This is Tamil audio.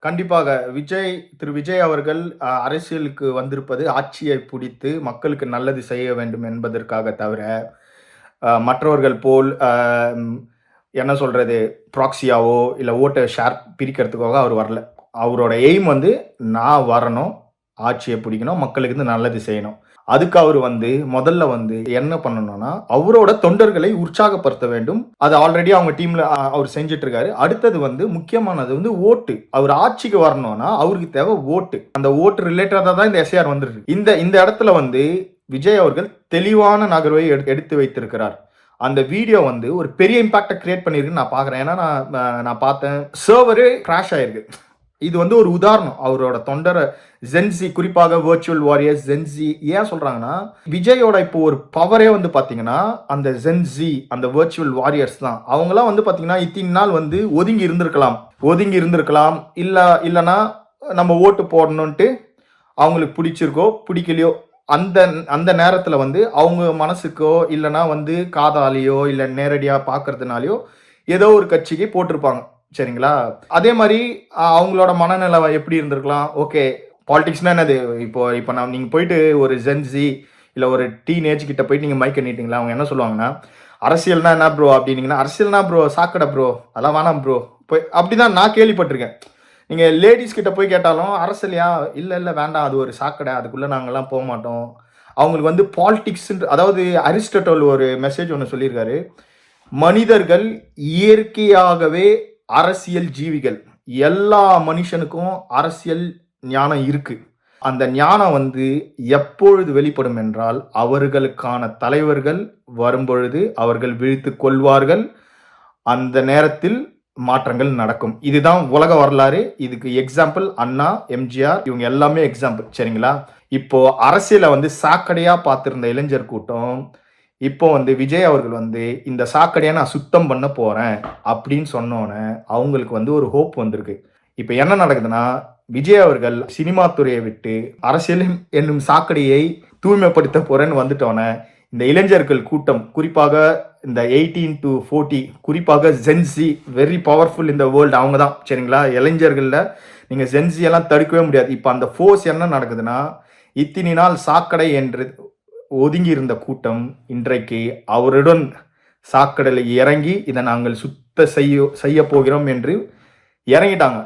கண்டிப்பாக. திரு விஜய் அவர்கள் அரசியலுக்கு வந்திருப்பது ஆட்சியை பிடித்து மக்களுக்கு நல்லது செய்ய வேண்டும் என்பதற்காக தவிர, மற்றவர்கள் போல் என்ன சொல்றது? ப்ராக்ஸியாவோ இல்ல ஓட்ட ஷேர் பிரிக்கிறதுக்காக அவர் வரல. அவரோட எய்ம் வந்து நான் வரணும், ஆட்சிய பிடிக்கணும், மக்களுக்கு வந்து நல்லது செய்யணும். அதுக்கு அவரு வந்து முதல்ல வந்து என்ன பண்ணணும்னா, அவரோட தொண்டர்களை உற்சாகப்படுத்த வேண்டும். அது ஆல்ரெடி அவங்க டீம்ல அவர் செஞ்சுட்டு இருக்காரு. அடுத்தது வந்து முக்கியமானது வந்து ஓட்டு. அவர் ஆட்சிக்கு வரணும்னா, அவருக்கு தேவை ஓட்டு. அந்த ஓட்டு ரிலேட்டடா தான் இந்த எஸ்ஐஆர் வந்திருக்கு. இந்த இந்த இடத்துல வந்து விஜய் அவர்கள் தெளிவான நகர்வை எடுத்து வைத்திருக்கிறார். அந்த வீடியோ வந்து ஒரு பெரிய இம்பாக்ட கிரியேட் பண்ணிருக்குன்னு நான் பார்க்குறேன். ஏன்னா நான் பார்த்தேன். சர்வரே கிராஷ் ஆயிருக்கு. இது வந்து ஒரு உதாரணம். அவரோட தொண்டரை ஜென்சி, குறிப்பாக வெர்ச்சுவல் வாரியர்ஸ் ஜென்சி ஏன் சொல்றாங்கன்னா, விஜயோட இப்போ ஒரு பவரே வந்து பாத்தீங்கன்னா அந்த ஜென்சி, அந்த வெர்ச்சுவல் வாரியர்ஸ் தான். அவங்கலாம் வந்து பாத்தீங்கன்னா இத்தனை நாள் வந்து ஒதுங்கி இருந்திருக்கலாம். இல்லனா நம்ம ஓட்டு போடணும்ட்டு அவங்களுக்கு பிடிச்சிருக்கோ பிடிக்கலையோ அந்த அந்த நேரத்துல வந்து அவங்க மனசுக்கோ இல்லனா வந்து காதாலேயோ இல்ல நேரடியா பார்க்கறதுனாலயோ ஏதோ ஒரு கட்சிக்கு போட்டிருப்பாங்க. சரிங்களா? அதே மாதிரி அவங்களோட மனநிலை எப்படி இருந்திருக்கலாம்? ஓகே, பாலிடிக்ஸ்னா என்னது? இப்போ நீங்க போயிட்டு ஒரு ஜென்ஸி இல்ல ஒரு டீனேஜ் கிட்ட போயிட்டு நீங்க மைக் நீட்டிங்களா, அவங்க என்ன சொல்லுவாங்கன்னா, அரசியல்னா என்ன ப்ரோ அப்படின்னீங்கன்னா, அரசியல்னா ப்ரோ சாக்கடை ப்ரோ, அதெல்லாம் வேணாம் ப்ரோ. அப்படிதான் நான் கேள்விப்பட்டிருக்கேன். நீங்க லேடிஸ் கிட்ட போய் கேட்டாலும் அரசியலையா, இல்ல வேண்டாம், அது ஒரு சாக்கடை, அதுக்குள்ள நாங்கெல்லாம் போக மாட்டோம். அவங்களுக்கு வந்து பாலிடிக்ஸ், அதாவது அரிஸ்டாட்டில் ஒரு மெசேஜ் ஒன்று சொல்லியிருக்காரு. மனிதர்கள் இயற்கையாகவே அரசியல் ஜீவிகள். எல்லா மனுஷனுக்கும் அரசியல் ஞானம் இருக்கு. அந்த ஞானம் வந்து எப்பொழுது வெளிப்படும் என்றால், அவர்களுக்கான தலைவர்கள் வரும்பொழுது அவர்கள் விழித்துக் கொள்வார்கள். அந்த நேரத்தில் மாற்றங்கள் நடக்கும். இதுதான் உலக வரலாறு. இதுக்கு எக்ஸாம்பிள் அண்ணா, எம்ஜிஆர், இவங்க எல்லாமே எக்ஸாம்பிள். சரிங்களா? இப்போ அரசியலை வந்து சாக்கடையா பார்த்திருந்த இளைஞர் கூட்டம் இப்போ வந்து விஜய் அவர்கள் வந்து இந்த சாக்கடையை நான் சுத்தம் பண்ண போறேன் அப்படின்னு சொன்னோன்னே அவங்களுக்கு வந்து ஒரு ஹோப் வந்திருக்கு. இப்போ என்ன நடக்குதுன்னா, விஜய் அவர்கள் சினிமா துறையை விட்டு அரசியல் என்னும் சாக்கடையை தூய்மைப்படுத்த போறேன்னு வந்துட்டோன்னே இந்த இளைஞர்கள் கூட்டம், குறிப்பாக இந்த 18 to 40, குறிப்பாக ஜென்சி, வெரி பவர்ஃபுல் இந்த வேர்ல்டு, அவங்க தான். சரிங்களா? இளைஞர்களில் நீங்கள் ஜென்சி எல்லாம் தடுக்கவே முடியாது. இப்போ அந்த ஃபோர்ஸ் என்ன நடக்குதுன்னா, இத்தனை நாள் சாக்கடை என்று ஒதுங்கி இருந்த கூட்டம் இன்றைக்கு அவருடன் சாக்கடையில் இறங்கி இதை நாங்கள் சுத்த செய்ய போகிறோம் என்று இறங்கிட்டாங்க.